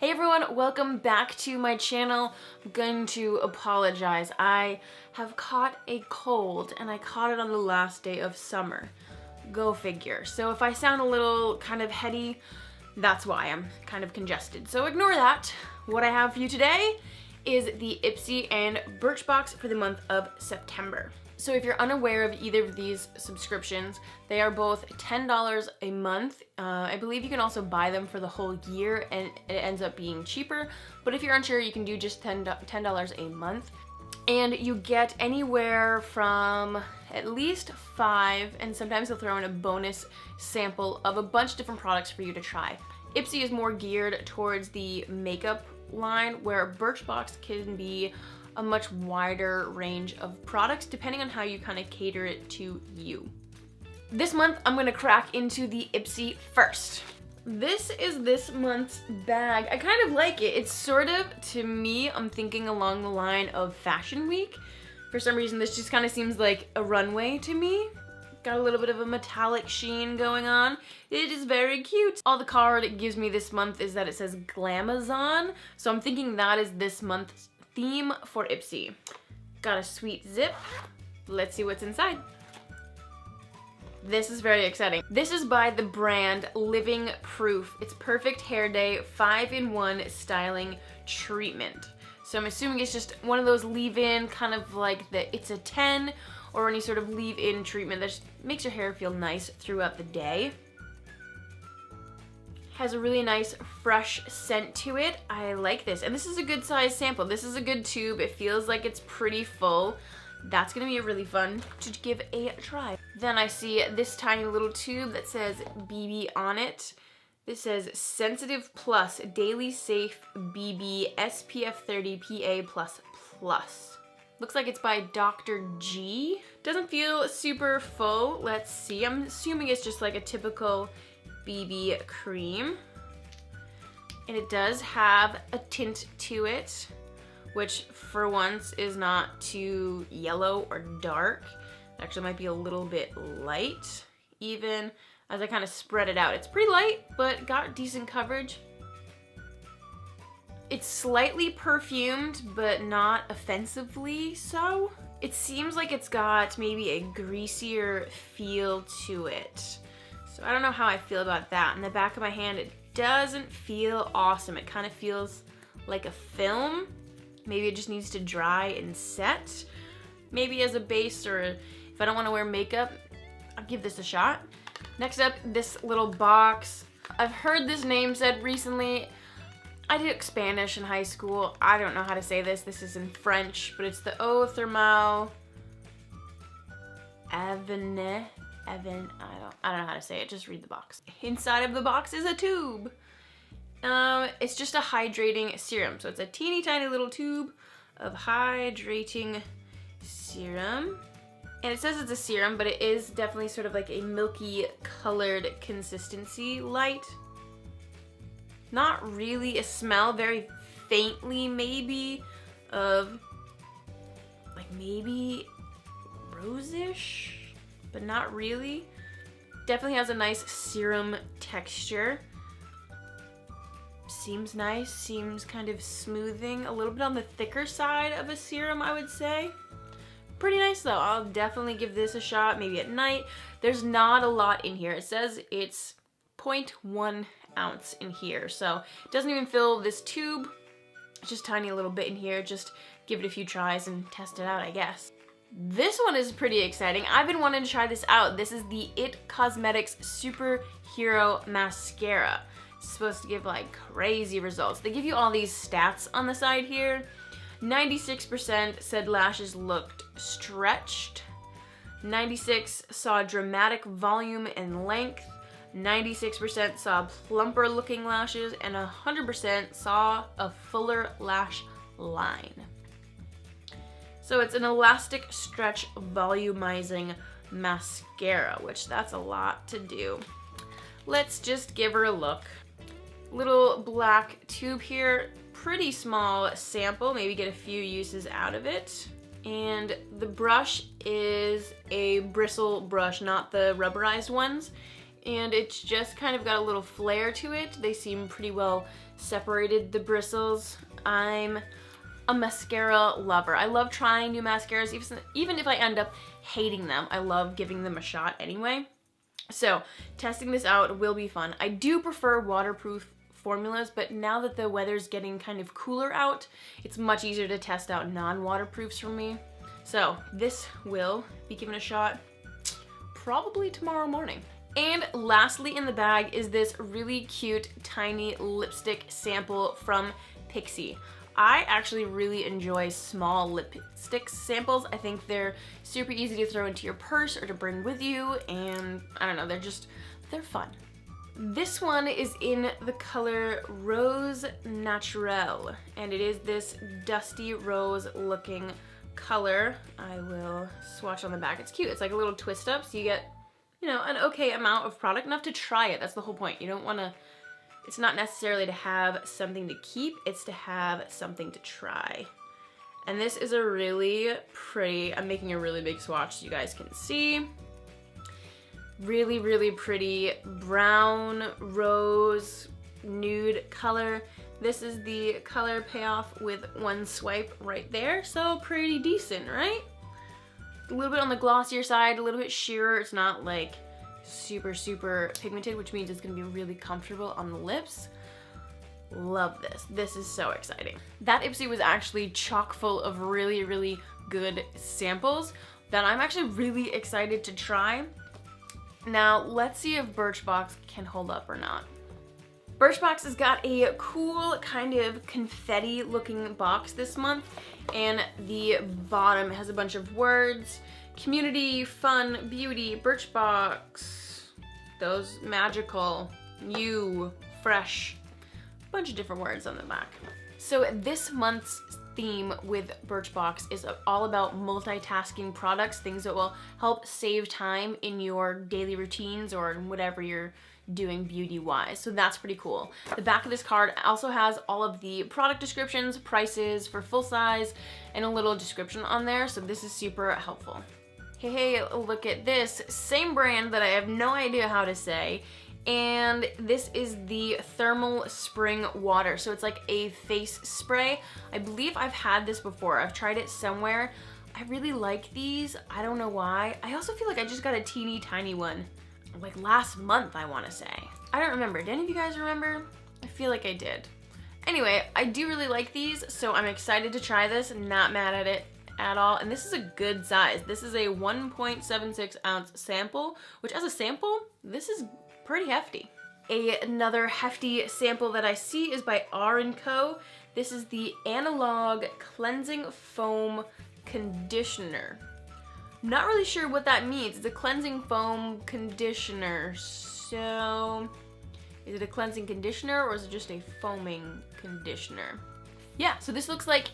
Hey everyone, welcome back to my channel. I'm going to apologize. I have caught a cold and I caught it on the last day of summer. Go figure. So if I sound a little kind of heady, that's why. I'm kind of congested. So ignore that. What I have for you today is the Ipsy and Birchbox for the month of September. So if you're unaware of either of these subscriptions, they are both $10 a month. I believe you can also buy them for the whole year and it ends up being cheaper. But if you're unsure, you can do just $10 a month. And you get anywhere from at least 5, and sometimes they'll throw in a bonus sample of a bunch of different products for you to try. Ipsy is more geared towards the makeup line, where Birchbox can be a much wider range of products depending on how you kind of cater it to you. This month I'm gonna crack into the Ipsy first. This is this month's bag. I kind of like it. It's sort of, to me, I'm thinking along the line of Fashion Week. For some reason this just kind of seems like a runway to me. Got a little bit of a metallic sheen going on. It is very cute. All the card it gives me this month is that it says Glamazon, so I'm thinking that is this month's theme for Ipsy. Got a sweet zip. Let's see what's inside. This is very exciting. This is by the brand Living Proof. It's Perfect Hair Day 5-in-1 styling treatment. So I'm assuming it's just one of those leave-in, kind of like the It's a 10 or any sort of leave-in treatment that just makes your hair feel nice throughout the day. Has a really nice fresh scent to it. I like this, and this is a good size sample. This is a good tube. It feels like it's pretty full. That's gonna be really fun to give a try. Then I see this tiny little tube that says BB on it. This says Sensitive Plus Daily Safe BB SPF 30 PA++. Looks like it's by Dr. G. Doesn't feel super full. Let's see. I'm assuming it's just like a typical BB cream. And it does have a tint to it, which for once is not too yellow or dark. It actually might be a little bit light, even as I kind of spread it out. It's pretty light, but got decent coverage. It's slightly perfumed, but not offensively so. It seems like it's got maybe a greasier feel to it. So I don't know how I feel about that. In the back of my hand, it doesn't feel awesome. It kind of feels like a film. Maybe it just needs to dry and set. Maybe as a base, or if I don't want to wear makeup, I'll give this a shot. Next up, this little box. I've heard this name said recently. I did Spanish in high school. I don't know how to say this. This is in French, but it's the Eau Thermale Avenue. I don't know how to say it, just read the box. Inside of the box is a tube. It's just a hydrating serum. So it's a teeny tiny little tube of hydrating serum. And it says it's a serum, but it is definitely sort of like a milky colored consistency, light. Not really a smell, very faintly maybe, of like maybe rosish, but not really. Definitely has a nice serum texture. Seems nice, seems kind of smoothing, a little bit on the thicker side of a serum, I would say. Pretty nice though. I'll definitely give this a shot, maybe at night. There's not a lot in here. It says it's 0.1 ounce in here, so it doesn't even fill this tube. It's just tiny a little bit in here. Just give it a few tries and test it out, I guess. This one is pretty exciting. I've been wanting to try this out. This is the IT Cosmetics Superhero Mascara. It's supposed to give like crazy results. They give you all these stats on the side here. 96% said lashes looked stretched. 96 saw dramatic volume and length. 96% saw plumper looking lashes, and 100% saw a fuller lash line. So it's an elastic stretch volumizing mascara, which that's a lot to do. Let's just give her a look. Little black tube here, pretty small sample, maybe get a few uses out of it. And the brush is a bristle brush, not the rubberized ones. And it's just kind of got a little flair to it. They seem pretty well separated the bristles. I'm a mascara lover. I love trying new mascaras, even if I end up hating them. I love giving them a shot anyway. So testing this out will be fun. I do prefer waterproof formulas, but now that the weather's getting kind of cooler out, it's much easier to test out non-waterproofs for me. So this will be given a shot probably tomorrow morning. And lastly in the bag is this really cute tiny lipstick sample from Ipsy. I actually really enjoy small lipstick samples. I think they're super easy to throw into your purse or to bring with you, and I don't know, they're fun. This one is in the color Rose Naturel, and it is this dusty rose looking color. I will swatch on the back. It's cute. It's like a little twist up, so you get, you know, an okay amount of product, enough to try it. That's the whole point. You don't want to, it's not necessarily to have something to keep, it's to have something to try. And this is a really pretty, I'm making a really big swatch so you guys can see. Really, really pretty brown, rose, nude color. This is the color payoff with one swipe right there, so pretty decent, right? A little bit on the glossier side, a little bit sheerer. It's not like super, super pigmented, which means it's gonna be really comfortable on the lips. Love this. This is so exciting. That Ipsy was actually chock full of really, really good samples that I'm actually really excited to try. Now, let's see if Birchbox can hold up or not. Birchbox has got a cool kind of confetti looking box this month, and the bottom has a bunch of words. Community, fun, beauty, Birchbox, those magical, you, fresh, bunch of different words on the back. So this month's theme with Birchbox is all about multitasking products, things that will help save time in your daily routines or whatever you're doing beauty-wise. So that's pretty cool. The back of this card also has all of the product descriptions, prices for full size, and a little description on there, so this is super helpful. Hey, look at this. Same brand that I have no idea how to say, and this is the Thermal Spring Water. So it's like a face spray. I believe I've had this before. I've tried it somewhere. I really like these. I don't know why. I also feel like I just got a teeny tiny one like last month, I want to say. I don't remember. Did any of you guys remember? I feel like I did. Anyway, I do really like these, so I'm excited to try this. Not mad at it at all. And this is a good size. This is a 1.76 ounce sample, which as a sample, this is pretty hefty. Another hefty sample that I see is by R&Co. This is the Analog Cleansing Foam Conditioner. Not really sure what that means. It's a cleansing foam conditioner. So, is it a cleansing conditioner or is it just a foaming conditioner? Yeah, so this looks like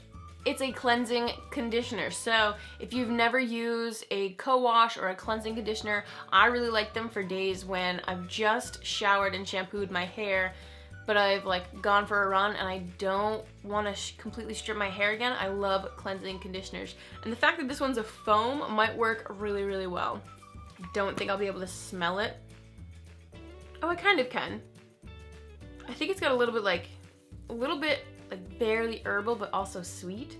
it's a cleansing conditioner. So if you've never used a co-wash or a cleansing conditioner, I really like them for days when I've just showered and shampooed my hair, but I've like gone for a run and I don't want to completely strip my hair again. I love cleansing conditioners. And the fact that this one's a foam might work really, really well. I don't think I'll be able to smell it. Oh, I kind of can. I think it's got a little bit like barely herbal, but also sweet.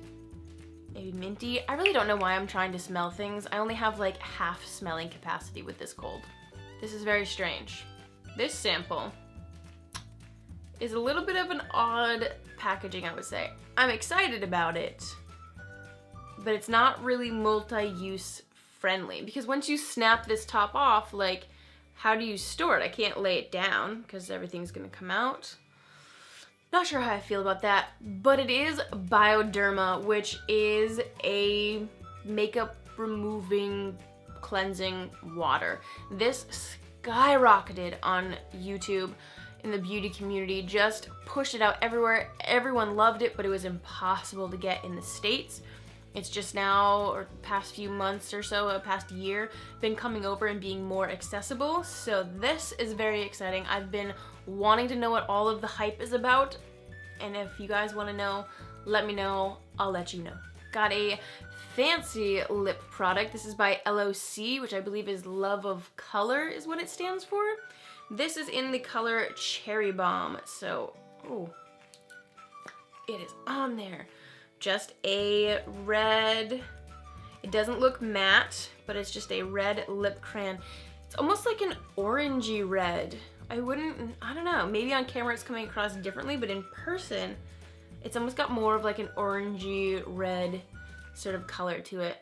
Maybe minty. I really don't know why I'm trying to smell things. I only have like half smelling capacity with this cold. This is very strange. This sample is a little bit of an odd packaging, I would say. I'm excited about it, but it's not really multi-use friendly because once you snap this top off, like, how do you store it? I can't lay it down because everything's gonna come out. Not sure how I feel about that, but it is Bioderma, which is a makeup removing cleansing water. This skyrocketed on YouTube in the beauty community, just pushed it out everywhere. Everyone loved it, but it was impossible to get in the States. It's just now, or past few months or so, past year, been coming over and being more accessible. So this is very exciting. I've been wanting to know what all of the hype is about. And if you guys want to know, let me know. I'll let you know. Got a fancy lip product. This is by LOC, which I believe is Love of Color is what it stands for. This is in the color Cherry Bomb. So, oh, it is on there. Just a red, it doesn't look matte, but it's just a red lip crayon. It's almost like an orangey red. I don't know, maybe on camera it's coming across differently, but in person, it's almost got more of like an orangey red sort of color to it.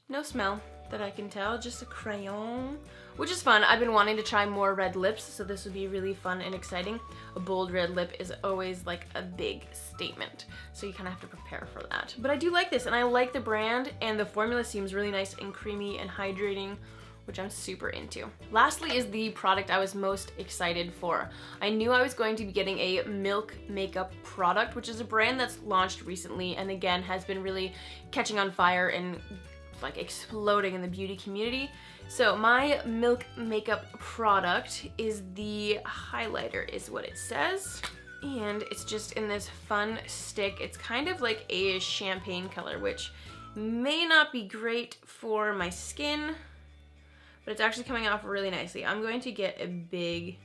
No smell that I can tell, just a crayon, which is fun. I've been wanting to try more red lips, so this would be really fun and exciting. A bold red lip is always like a big statement, so you kind of have to prepare for that. But I do like this, and I like the brand, and the formula seems really nice and creamy and hydrating, which I'm super into. Lastly is the product I was most excited for. I knew I was going to be getting a Milk makeup product, which is a brand that's launched recently and again has been really catching on fire and like exploding in the beauty community. So my Milk makeup product is the highlighter, is what it says. And it's just in this fun stick. It's kind of like a champagne color, which may not be great for my skin, but it's actually coming off really nicely. I'm going to get a big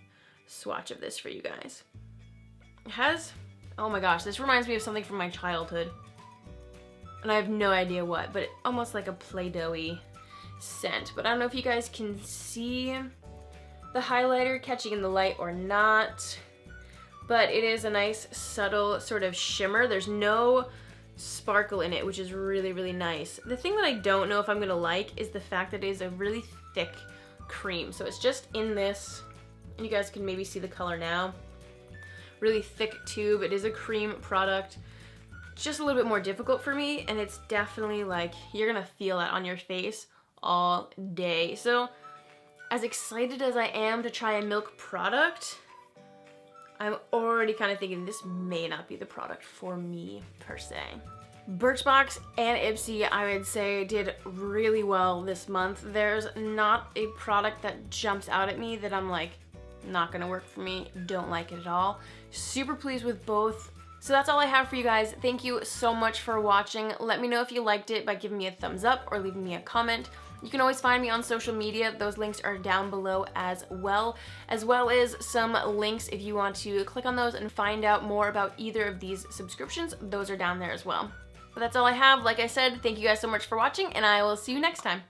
swatch of this for you guys. It has, oh my gosh, this reminds me of something from my childhood. And I have no idea what, but almost like a Play-Doh-y scent. But I don't know if you guys can see the highlighter catching in the light or not, but it is a nice subtle sort of shimmer. There's no sparkle in it, which is really, really nice. The thing that I don't know if I'm gonna like is the fact that it is a really thick cream. So it's just in this, and you guys can maybe see the color now. Really thick tube. It is a cream product. It's just a little bit more difficult for me, and it's definitely like, you're gonna feel that on your face all day. So as excited as I am to try a Milk product, I'm already kind of thinking this may not be the product for me per se. Birchbox and Ipsy, I would say, did really well this month. There's not a product that jumps out at me that I'm like, not gonna work for me, don't like it at all. Super pleased with both. So that's all I have for you guys. Thank you so much for watching. Let me know if you liked it by giving me a thumbs up or leaving me a comment. You can always find me on social media. Those links are down below as well as some links if you want to click on those and find out more about either of these subscriptions. Those are down there as well. But that's all I have. Like I said, thank you guys so much for watching, and I will see you next time.